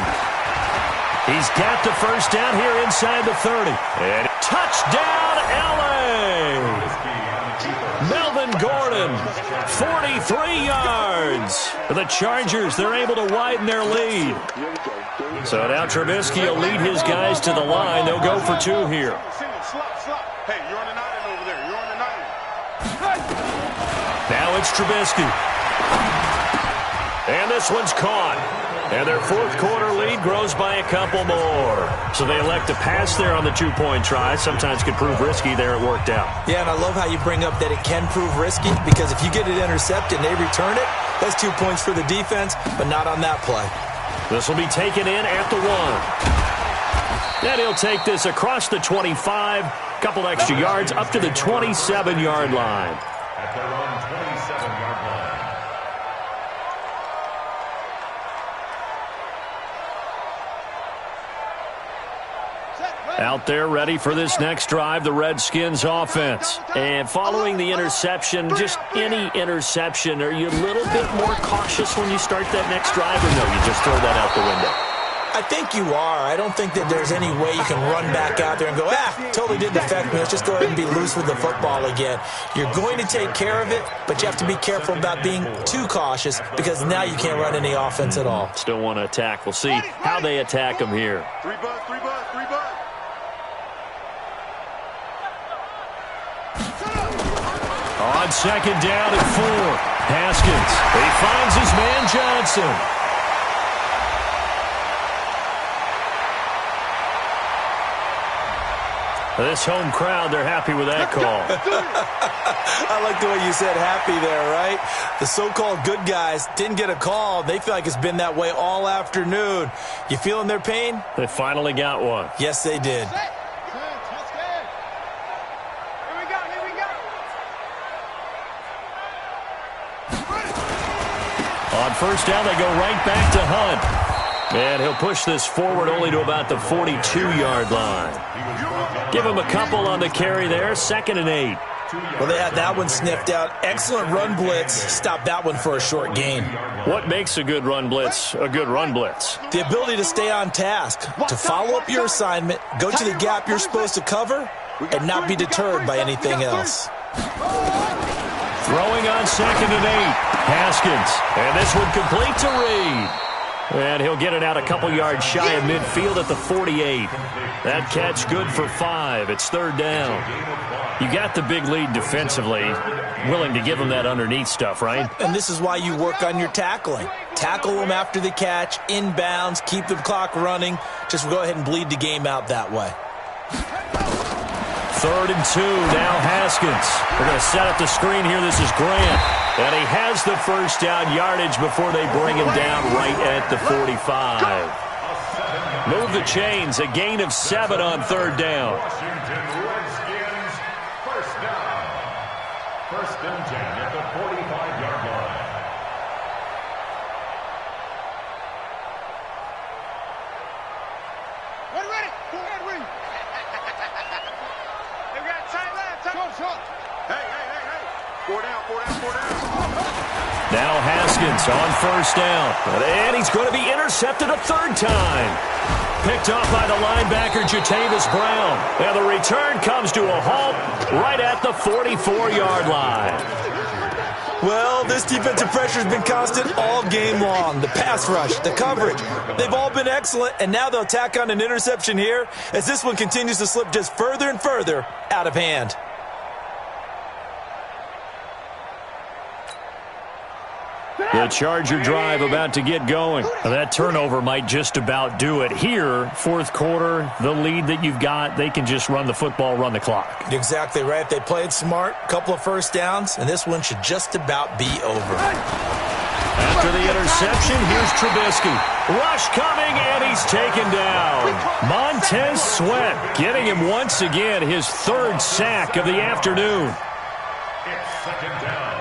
Speaker 1: He's got the first down here inside the 30. And touchdown, L.A. Melvin Gordon, 43 yards. The Chargers, they're able to widen their lead. So now Trubisky will lead his guys to the line. They'll go for 2 here.
Speaker 4: Hey, you're on the 9 over there. You're on the 9.
Speaker 1: Now it's Trubisky. And this one's caught. And their fourth quarter lead grows by a couple more. So they elect to pass there on the 2-point try. Sometimes could prove risky. There it worked out.
Speaker 3: Yeah, and I love how you bring up that it can prove risky, because if you get it intercepted and they return it, that's 2 points for the defense, but not on that play.
Speaker 1: This will be taken in at the 1. Then he'll take this across the 25, couple extra yards up to the 27-yard line.
Speaker 2: At their own 27-yard line.
Speaker 1: Out there ready for this next drive, the Redskins offense. And following the interception, just any interception, are you a little bit more cautious when you start that next drive, or no, you just throw that out the window?
Speaker 3: I think you are. I don't think that there's any way you can run back out there and go, totally didn't affect me. Let's just go ahead and be loose with the football again. You're going to take care of it, but you have to be careful about being too cautious, because now you can't run any offense at all.
Speaker 1: Still want to attack. We'll see how they attack them here.
Speaker 4: 3 bud, 3 bud, 3 bud.
Speaker 1: On second down and 4, Haskins. He finds his man Johnson. This home crowd, they're happy with that call.
Speaker 3: I like the way you said happy there, right? The so-called good guys didn't get a call. They feel like it's been that way all afternoon. You feeling their pain?
Speaker 1: They finally got one.
Speaker 3: Yes, they did.
Speaker 1: On first down, they go right back to Hunt. And he'll push this forward only to about the 42-yard line. Give him a couple on the carry there, 2nd and 8.
Speaker 3: Well, they had that one sniffed out. Excellent run blitz. Stop that one for a short gain.
Speaker 1: What makes a good run blitz a good run blitz?
Speaker 3: The ability to stay on task, to follow up your assignment, go to the gap you're supposed to cover, and not be deterred by anything else.
Speaker 1: Throwing on 2nd and 8. Haskins. And this one complete to Reed. And he'll get it out a couple yards shy of midfield at the 48. That catch good for 5. It's 3rd down. You got the big lead defensively. Willing to give them that underneath stuff, right?
Speaker 3: And this is why you work on your tackling. Tackle them after the catch, inbounds, keep the clock running. Just go ahead and bleed the game out that way.
Speaker 1: 3rd and 2. Now Haskins. We're going to set up the screen here. This is Grant. And he has the first down yardage before they bring him down right at the 45. Move the chains. A gain of 7 on 3rd down.
Speaker 2: Washington Redskins, first down. 1st and 10 at the 45-yard line.
Speaker 4: Ready. Go ahead, Reed. Hey, we got time left. Short. Hey. 4 down.
Speaker 1: Now Haskins on first down. And he's going to be intercepted a 3rd time. Picked off by the linebacker, Jatavis Brown. And the return comes to a halt right at the 44-yard line.
Speaker 3: Well, this defensive pressure has been constant all game long. The pass rush, the coverage, they've all been excellent, and now they'll tack on an interception here as this one continues to slip just further and further out of hand.
Speaker 1: The Charger drive about to get going. That turnover might just about do it. Here, 4th quarter, the lead that you've got, they can just run the football, run the clock.
Speaker 3: Exactly right. They played smart, couple of first downs, and this one should just about be over.
Speaker 1: After the interception, here's Trubisky. Rush coming, and he's taken down. Montez Sweat getting him once again his 3rd sack of the afternoon.
Speaker 2: It's 2nd down.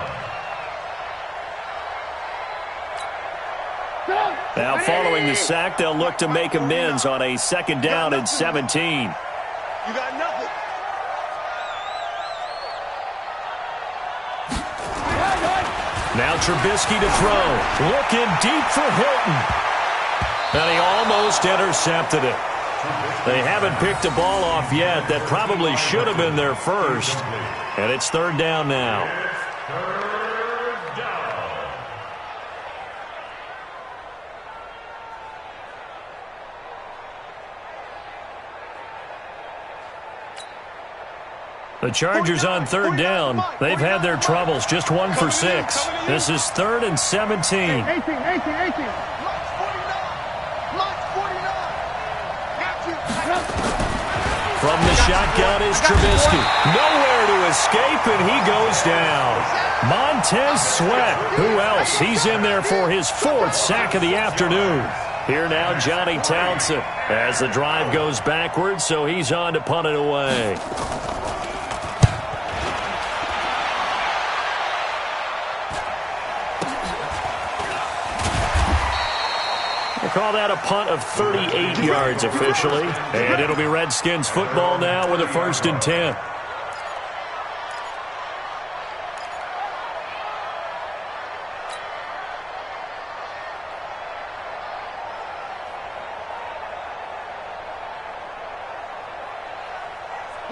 Speaker 1: Now, following the sack, they'll look to make amends on a 2nd down and 17.
Speaker 4: You got nothing.
Speaker 1: Now Trubisky to throw. Looking deep for Hilton. And he almost intercepted it. They haven't picked a ball off yet. That probably should have been their first. And it's third down now. The Chargers on third down. They've had their troubles. Just 1 for 6. This is 3rd and 17.
Speaker 4: 18.
Speaker 1: From the shotgun is Trubisky. Nowhere to escape, and he goes down. Montez Sweat. Who else? He's in there for his 4th sack of the afternoon. Here now, Johnny Townsend. As the drive goes backwards, so he's on to punt it away. Call that a punt of 38 yards officially. And it'll be Redskins football now with a 1st and 10.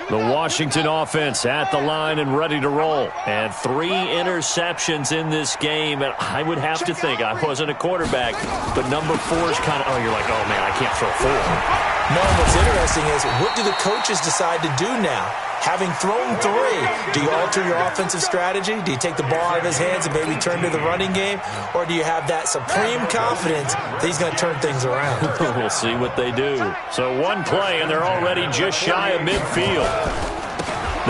Speaker 1: The Washington offense at the line and ready to roll. And 3 interceptions in this game. And I would have to think, I wasn't a quarterback, but number 4 is kind of, oh, you're like, oh, man, I can't throw 4.
Speaker 3: No, what's interesting is, what do the coaches decide to do now? Having thrown 3, do you alter your offensive strategy? Do you take the ball out of his hands and maybe turn to the running game? Or do you have that supreme confidence that he's going to turn things around?
Speaker 1: We'll see what they do. So 1 play, and they're already just shy of midfield.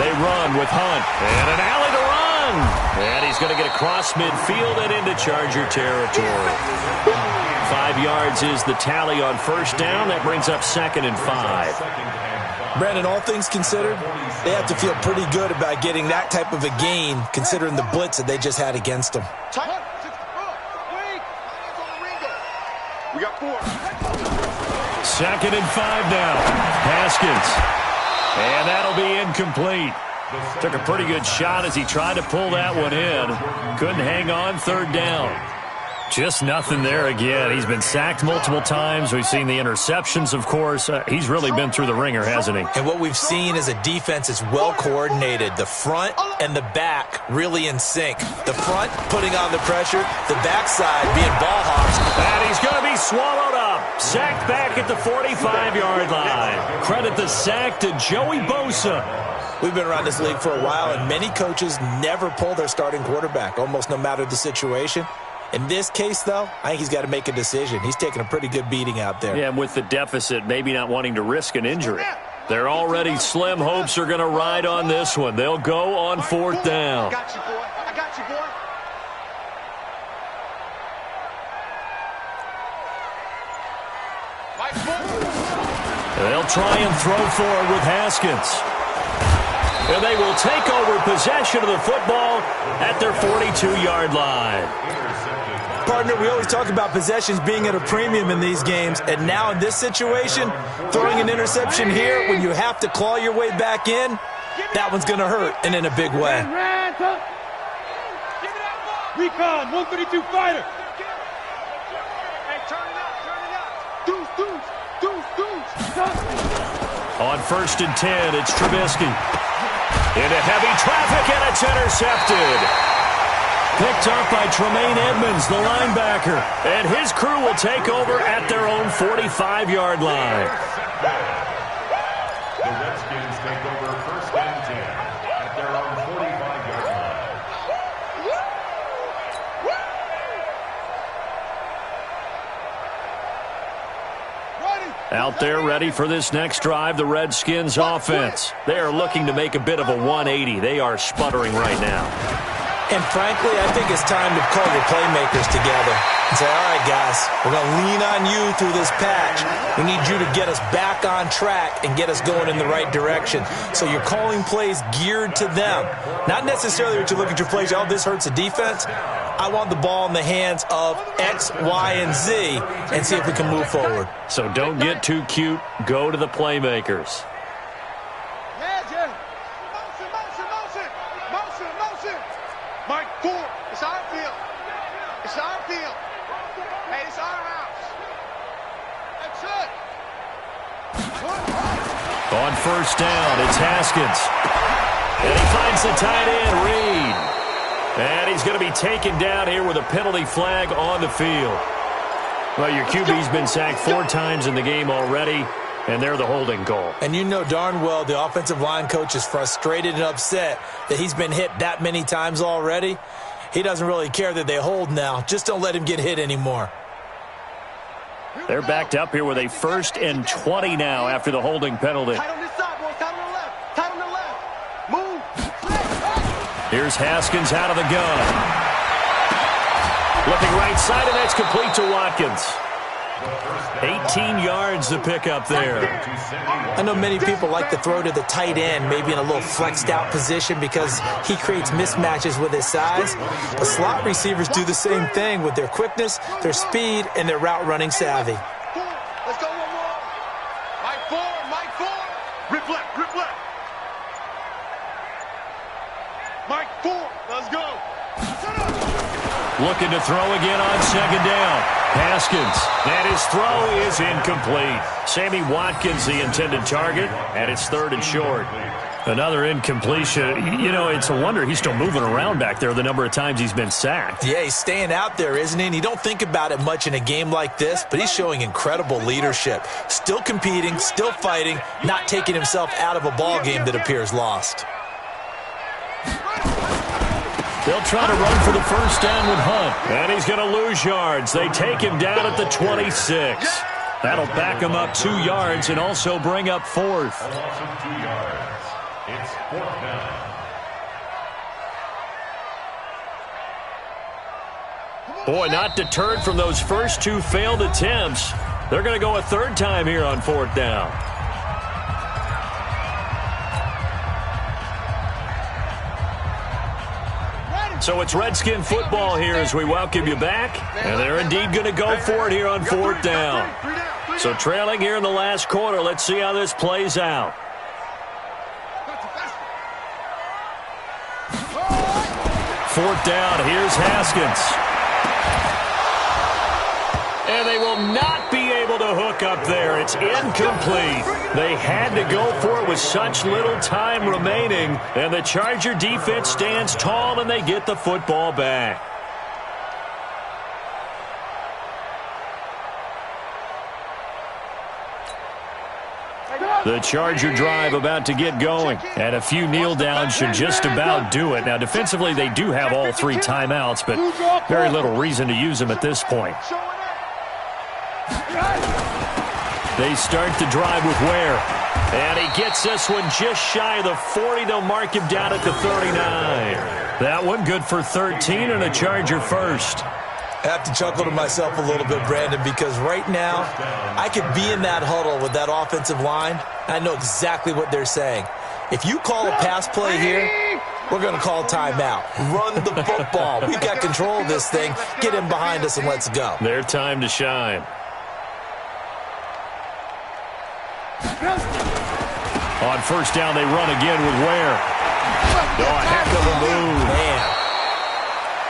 Speaker 1: They run with Hunt. And an alley to run. And he's going to get across midfield and into Charger territory. 5 yards is the tally on 1st down. That brings up 2nd and 5.
Speaker 3: Brandon, all things considered, they have to feel pretty good about getting that type of a gain, considering the blitz that they just had against them.
Speaker 4: We got 4.
Speaker 1: 2nd and 5 now. Haskins. And that'll be incomplete. Took a pretty good shot as he tried to pull that one in. Couldn't hang on 3rd down. Just nothing there again. He's been sacked multiple times. We've seen the interceptions, of course. He's really been through the ringer, hasn't he?
Speaker 3: And what we've seen is a defense that's well coordinated. The front and the back really in sync. The front putting on the pressure, the backside being ball hawks.
Speaker 1: And he's going to be swallowed up. Sacked back at the 45-yard line. Credit the sack to Joey Bosa.
Speaker 3: We've been around this league for a while, and many coaches never pull their starting quarterback, almost no matter the situation. In this case, though, I think he's got to make a decision. He's taking a pretty good beating out there.
Speaker 1: Yeah, with the deficit, maybe not wanting to risk an injury. They're already slim hopes are going to ride on this one. They'll go on 4th down.
Speaker 4: I got you, boy. I got you, boy.
Speaker 1: They'll try and throw forward with Haskins. And they will take over possession of the football at their 42-yard line.
Speaker 3: Partner, we always talk about possessions being at a premium in these games, and now in this situation, throwing an interception here when you have to claw your way back in, that one's going to hurt, and in a big way.
Speaker 4: Recon, 132 fighter. Hey, turn it up, turn it up. Deuce.
Speaker 1: On 1st and 10, it's Trubisky. Into heavy traffic, and it's intercepted. Picked up by Tremaine Edmonds, the linebacker. And his crew will take over at their own 45-yard line.
Speaker 2: The Redskins take over 1st and 10 at their own 45-yard line.
Speaker 1: Out there ready for this next drive, the Redskins offense. They are looking to make a bit of a 180. They are sputtering right now.
Speaker 3: And frankly, I think it's time to call your playmakers together and say, all right, guys, we're going to lean on you through this patch. We need you to get us back on track and get us going in the right direction. So you're calling plays geared to them. Not necessarily that you look at your plays, oh, this hurts the defense. I want the ball in the hands of X, Y, and Z and see if we can move forward.
Speaker 1: So don't get too cute. Go to the playmakers.
Speaker 4: Motion. Mike, 4. It's how I feel.
Speaker 1: On first down, it's Haskins. And he finds the tight end, Reed. And he's going to be taken down here with a penalty flag on the field. Well, your QB's been sacked 4 times in the game already, and they're the holding call.
Speaker 3: And you know darn well the offensive line coach is frustrated and upset that he's been hit that many times already. He doesn't really care that they hold now. Just don't let him get hit anymore.
Speaker 1: They're backed up here with a 1st and 20 now after the holding penalty.
Speaker 4: Tight on this side, boys. Tight on the left. Tight on the left. Move.
Speaker 1: Here's Haskins out of the gun. Looking right side, and that's complete to Watkins. 18 yards to pick up there.
Speaker 3: I know many people like to throw to the tight end, maybe in a little flexed out position because he creates mismatches with his size. But slot receivers do the same thing with their quickness, their speed, and their route running savvy.
Speaker 4: Let's go one more. Mike 4, Mike 4. Rip left, rip left. Mike 4, let's go.
Speaker 1: Looking to throw again on 2nd down. Haskins, and his throw is incomplete. Sammy Watkins, the intended target, and it's 3rd and short. Another incompletion. You know, it's a wonder he's still moving around back there the number of times he's been sacked.
Speaker 3: Yeah, he's staying out there, isn't he? And you don't think about it much in a game like this, but he's showing incredible leadership. Still competing, still fighting, not taking himself out of a ball game that appears lost.
Speaker 1: They'll try to run for the 1st down with Hunt. And he's going to lose yards. They take him down at the 26. That'll back him up 2 yards and also bring up 4th.
Speaker 2: A loss of 2 yards. It's 4th down.
Speaker 1: Boy, not deterred from those first 2 failed attempts. They're going to go a 3rd time here on 4th down. So it's Redskin football here as we welcome you back. And they're indeed going to go for it here on 4th down. So trailing here in the last quarter. Let's see how this plays out. 4th down. Here's Haskins. And they will not be able to hook up there. It's incomplete. They had to go for it with such little time remaining. And the Charger defense stands tall, and they get the football back. The Charger drive about to get going. And a few kneel downs should just about do it. Now, defensively, they do have all 3 timeouts, but very little reason to use them at this point. They start the drive with Ware. And he gets this one just shy of the 40. They'll mark him down at the 39. That one good for 13 and a Charger first.
Speaker 3: I have to chuckle to myself a little bit, Brandon, because right now I could be in that huddle with that offensive line. I know exactly what they're saying. If you call a pass play here, we're going to call timeout. Run the football. We've got control of this thing. Get him behind us and let's go.
Speaker 1: Their time to shine. On 1st down, they run again with Ware. Oh, a heck of a move.
Speaker 3: Man.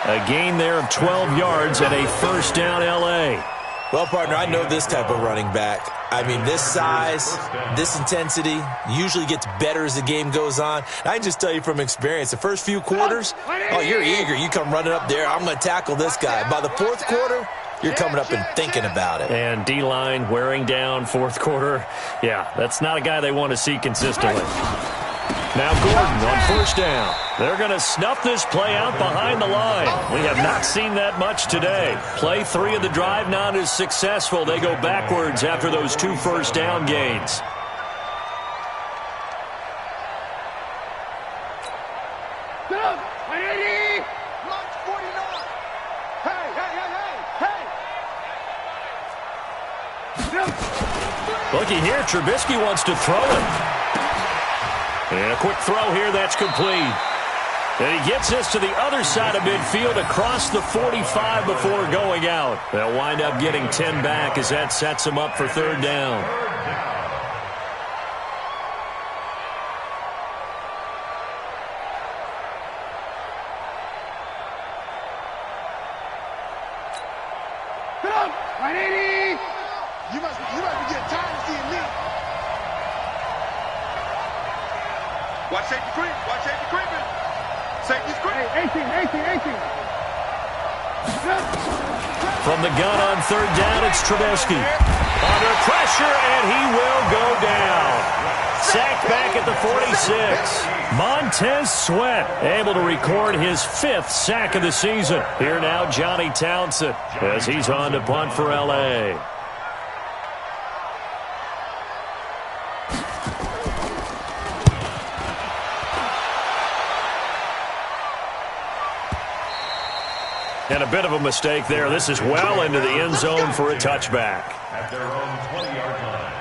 Speaker 1: A gain there of 12 yards and a 1st down L.A.
Speaker 3: Well, partner, I know this type of running back. I mean, this size, this intensity usually gets better as the game goes on. I can just tell you from experience, the first few quarters, oh, you're eager. You come running up there, I'm going to tackle this guy. By the 4th quarter, you're coming up and thinking about it.
Speaker 1: And D-line wearing down 4th quarter. Yeah, that's not a guy they want to see consistently. Now Gordon on 1st down. They're going to snuff this play out behind the line. We have not seen that much today. Play 3 of the drive not as successful. They go backwards after those 2 1st down gains. Looky here, Trubisky wants to throw it. And a quick throw here, that's complete. And he gets this to the other side of midfield across the 45 before going out. They'll wind up getting 10 back as that sets them up for 3rd down.
Speaker 4: You must be getting tired of seeing me. Watch safety creep. Watch safety creeping. Safety's creeping. 18.
Speaker 1: From the gun on third down, it's Trubisky. Under pressure, and he will go down. Sacked back at the 46. Montez Sweat able to record his 5th sack of the season. Here now, Johnny Townsend, as he's on to punt for L.A. And a bit of a mistake there. This is well into the end zone for a touchback.
Speaker 2: At their own 20-yard line.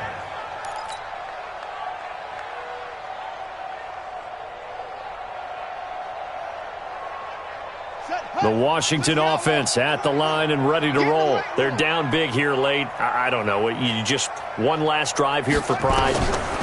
Speaker 1: The Washington offense at the line and ready to roll. They're down big here late. I don't know. You just one last drive here for pride.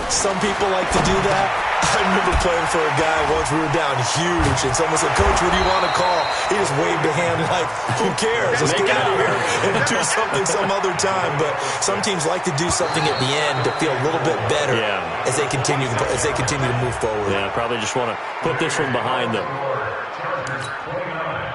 Speaker 3: Some people like to do that. I remember playing for a guy once. We were down huge, and someone said, "Coach, what do you want to call?" He just waved a hand like, "Who cares? Let's get out of here and do something some other time." But some teams like to do something at the end to feel a little bit better as they continue to move forward.
Speaker 1: Yeah, probably just want to put this one behind them.
Speaker 2: Chargers 29.